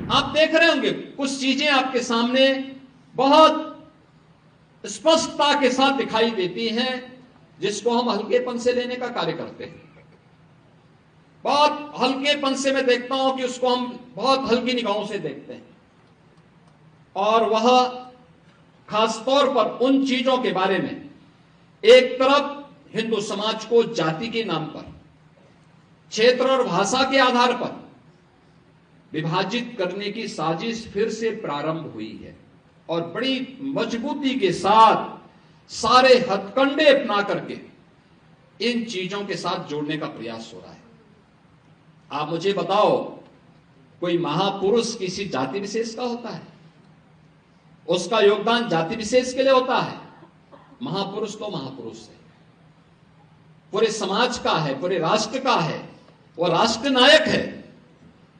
आप देख रहे होंगे कुछ चीजें आपके सामने बहुत स्पष्टता के साथ दिखाई देती हैं, जिसको हम हल्केपन से लेने का कार्य करते हैं। बहुत हल्केपन से मैं देखता हूं कि उसको हम बहुत हल्की निगाहों से देखते हैं, और वह खासतौर पर उन चीजों के बारे में, एक तरफ हिंदू समाज को जाति के नाम पर, क्षेत्र और भाषा के आधार पर विभाजित करने की साजिश फिर से प्रारंभ हुई है, और बड़ी मजबूती के साथ सारे हथकंडे अपना करके इन चीजों के साथ जोड़ने का प्रयास हो रहा है। आप मुझे बताओ, कोई महापुरुष किसी जाति विशेष का होता है? उसका योगदान जाति विशेष के लिए होता है? महापुरुष तो महापुरुष है, पूरे समाज का है, पूरे राष्ट्र का है। वो राष्ट्र नायक है,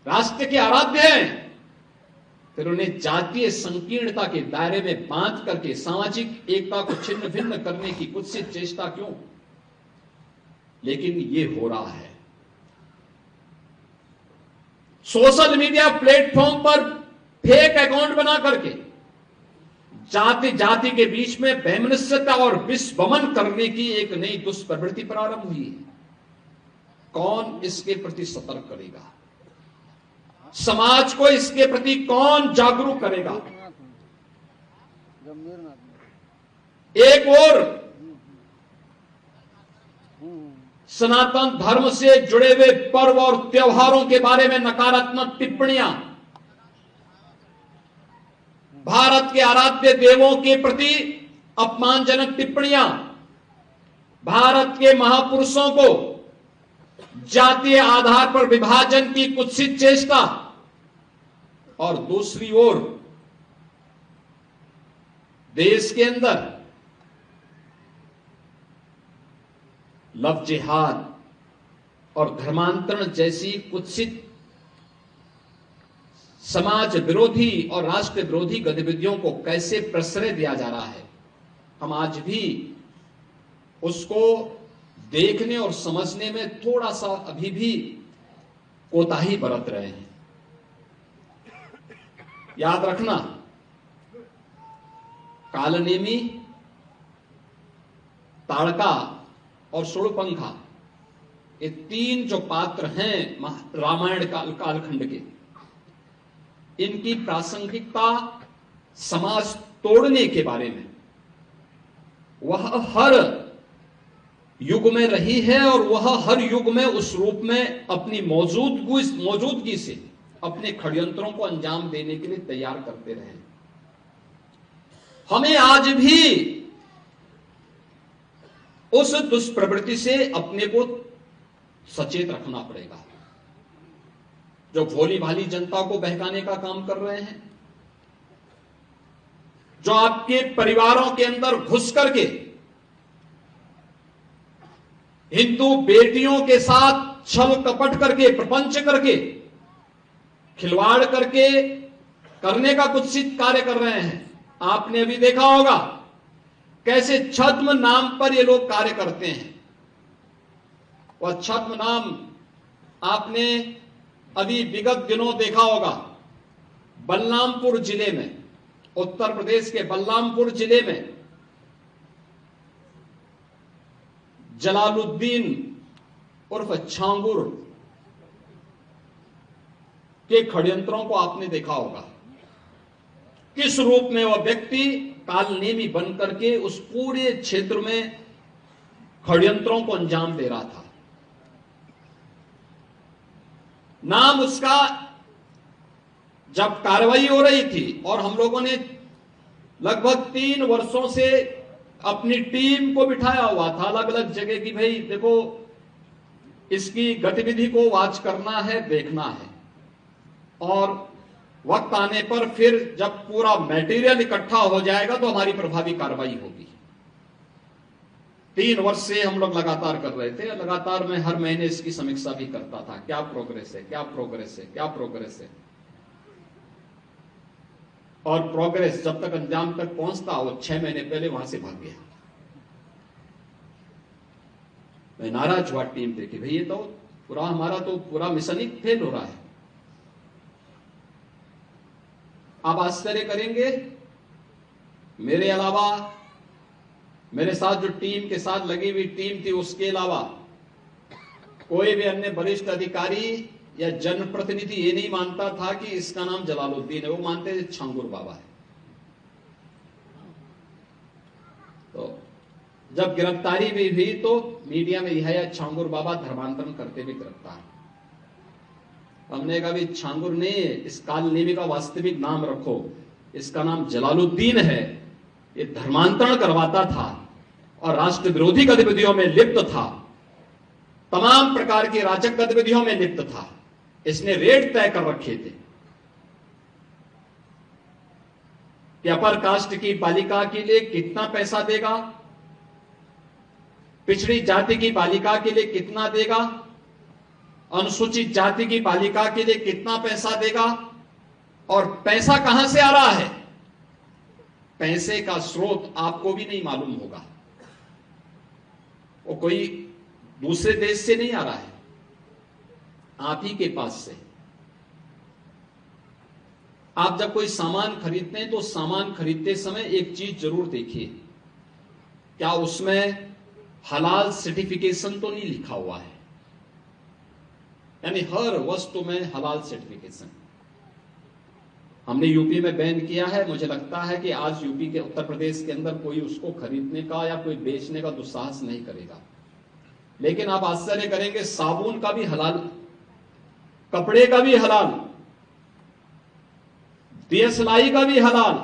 राष्ट्र के आराध्य हैं। फिर उन्हें जातीय संकीर्णता के दायरे में बांध करके सामाजिक एकता को छिन्न भिन्न करने की कुत्सित चेष्टा क्यों? लेकिन ये हो रहा है। सोशल मीडिया प्लेटफॉर्म पर फेक अकाउंट बना करके जाति जाति के बीच में वैमनस्यता और विषवमन करने की एक नई दुष्प्रवृत्ति प्रारंभ हुई है। कौन इसके प्रति सतर्क करेगा? समाज को इसके प्रति कौन जागरूक करेगा? एक और सनातन धर्म से जुड़े हुए पर्व और त्योहारों के बारे में नकारात्मक टिप्पणियां, भारत के आराध्य देवों के प्रति अपमानजनक टिप्पणियां, भारत के महापुरुषों को जातीय आधार पर विभाजन की कुत्सित चेष्टा, और दूसरी ओर देश के अंदर लव जिहाद और धर्मांतरण जैसी कुत्सित समाज विरोधी और राष्ट्र विरोधी गतिविधियों को कैसे प्रश्रय दिया जा रहा है, हम आज भी उसको देखने और समझने में थोड़ा सा अभी भी कोताही बरत रहे हैं। याद रखना, कालनेमी, ताड़का और सुड़पंखा, ये तीन जो पात्र हैं रामायण कालखंड के, इनकी प्रासंगिकता समाज तोड़ने के बारे में वह हर युग में रही है, और वह हर युग में उस रूप में अपनी मौजूदगी से अपने षड्यंत्रों को अंजाम देने के लिए तैयार करते रहे। हमें आज भी उस दुष्प्रवृत्ति से अपने को सचेत रखना पड़ेगा, जो भोली भाली जनता को बहकाने का काम कर रहे हैं, जो आपके परिवारों के अंदर घुस करके हिंदू बेटियों के साथ छल कपट करके, प्रपंच करके, खिलवाड़ करके करने का कुत्सित कार्य कर रहे हैं। आपने अभी देखा होगा कैसे छद्म नाम पर ये लोग कार्य करते हैं। वह छद्म नाम आपने अभी विगत दिनों देखा होगा, बलरामपुर जिले में, उत्तर प्रदेश के बलरामपुर जिले में जलालुद्दीन उर्फ छांगुर के षड्यंत्रों को आपने देखा होगा। किस रूप में वह व्यक्ति कालनेमी बनकर के उस पूरे क्षेत्र में षड्यंत्रों को अंजाम दे रहा था। नाम उसका जब कार्रवाई हो रही थी, और हम लोगों ने लगभग 3 वर्षों से अपनी टीम को बिठाया हुआ था अलग अलग जगह की, भाई देखो इसकी गतिविधि को वॉच करना है, देखना है, और वक्त आने पर फिर जब पूरा मटेरियल इकट्ठा हो जाएगा तो हमारी प्रभावी कार्रवाई होगी। 3 वर्ष से हम लोग लगातार कर रहे थे, लगातार मैं हर महीने इसकी समीक्षा भी करता था, क्या प्रोग्रेस है, क्या प्रोग्रेस है, क्या प्रोग्रेस है। और प्रोग्रेस जब तक अंजाम तक पहुंचता, वो 6 महीने पहले वहां से भाग गया। मैं नाराज हुआ टीम पे कि भाई ये तो पूरा हमारा तो पूरा मिशन ही फेल हो रहा है। आप आश्चर्य करेंगे, मेरे अलावा मेरे साथ जो टीम के साथ लगी हुई टीम थी, उसके अलावा कोई भी अन्य वरिष्ठ अधिकारी या जनप्रतिनिधि ये नहीं मानता था कि इसका नाम जलालुद्दीन है। वो मानते थे छांगुर बाबा है। तो जब गिरफ्तारी भी हुई तो मीडिया में यह छांगुर बाबा धर्मांतरण करते हुए गिरफ्तार। हमने कहा भी छांगुर नहीं है, इस कालनेमी का वास्तविक नाम रखो, इसका नाम जलालुद्दीन है। ये धर्मांतरण करवाता था और राष्ट्र विरोधी गतिविधियों में लिप्त था, तमाम प्रकार की राजक गतिविधियों में लिप्त था। इसने रेट तय कर रखे थे कि अपर कास्ट की बालिका के लिए कितना पैसा देगा, पिछड़ी जाति की बालिका के लिए कितना देगा, अनुसूचित जाति की बालिका के लिए कितना पैसा देगा, और पैसा कहां से आ रहा है। पैसे का स्रोत आपको भी नहीं मालूम होगा, वो कोई दूसरे देश से नहीं आ रहा है, आप ही के पास से। आप जब कोई सामान खरीदते हैं तो सामान खरीदते समय एक चीज जरूर देखिए, क्या उसमें हलाल सर्टिफिकेशन तो नहीं लिखा हुआ है। यानी हर वस्तु में हलाल सर्टिफिकेशन। हमने यूपी में बैन किया है, मुझे लगता है कि आज यूपी के उत्तर प्रदेश के अंदर कोई उसको खरीदने का या कोई बेचने का दुस्साहस नहीं करेगा। लेकिन आप आश्चर्य करेंगे, साबुन का भी हलाल, कपड़े का भी हलाल, दियसलाई का भी हलाल।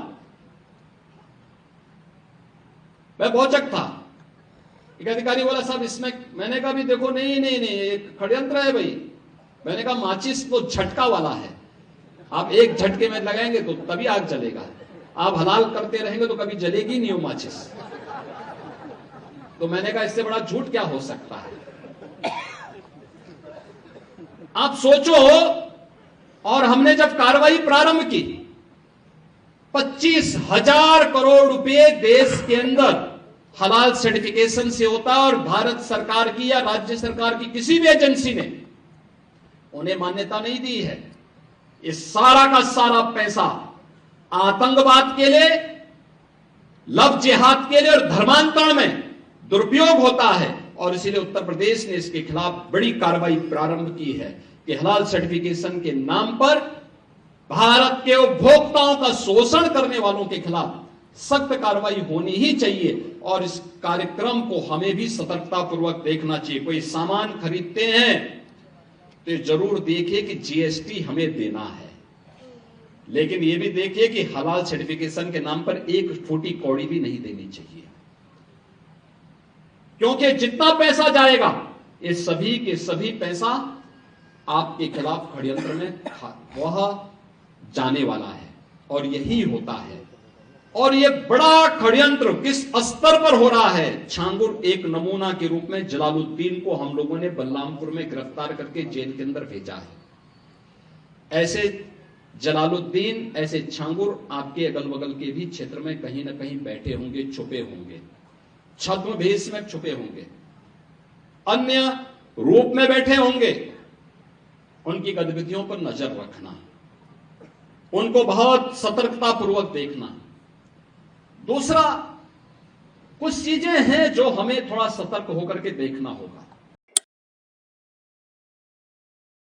मैं भौचक था, एक अधिकारी बोला साहब इसमें, मैंने कहा भी देखो नहीं नहीं नहीं, एक षड्यंत्र है भाई। मैंने कहा माचिस तो झटका वाला है, आप एक झटके में लगाएंगे तो तभी आग जलेगा, आप हलाल करते रहेंगे तो कभी जलेगी नहीं वो माचिस। तो मैंने कहा इससे बड़ा झूठ क्या हो सकता है। आप सोचो, और हमने जब कार्रवाई प्रारंभ की, 25,000 करोड़ रुपए देश के अंदर हलाल सर्टिफिकेशन से होता है, और भारत सरकार की या राज्य सरकार की किसी भी एजेंसी ने उन्हें मान्यता नहीं दी है। ये सारा का सारा पैसा आतंकवाद के लिए, लव जिहाद के लिए और धर्मांतरण में दुरुपयोग होता है। और इसीलिए उत्तर प्रदेश ने इसके खिलाफ बड़ी कार्रवाई प्रारंभ की है कि हलाल सर्टिफिकेशन के नाम पर भारत के उपभोक्ताओं का शोषण करने वालों के खिलाफ सख्त कार्रवाई होनी ही चाहिए। और इस कार्यक्रम को हमें भी सतर्कतापूर्वक देखना चाहिए। कोई सामान खरीदते हैं तो जरूर देखिए कि जीएसटी हमें देना है, लेकिन यह भी देखिए कि हलाल सर्टिफिकेशन के नाम पर एक फूटी कौड़ी भी नहीं देनी चाहिए, क्योंकि जितना पैसा जाएगा ये सभी के सभी पैसा आपके खिलाफ षड्यंत्र में वह जाने वाला है। और यही होता है। और यह बड़ा षड्यंत्र किस स्तर पर हो रहा है। छांगुर एक नमूना के रूप में जलालुद्दीन को हम लोगों ने बलरामपुर में गिरफ्तार करके जेल के अंदर भेजा है। ऐसे जलालुद्दीन, ऐसे छांगुर आपके अगल बगल के भी क्षेत्र में कहीं ना कहीं बैठे होंगे, छुपे होंगे, छद्म भेष में छुपे होंगे, अन्य रूप में बैठे होंगे। उनकी गतिविधियों पर नजर रखना, उनको बहुत सतर्कतापूर्वक देखना। दूसरा, कुछ चीजें हैं जो हमें थोड़ा सतर्क होकर के देखना होगा।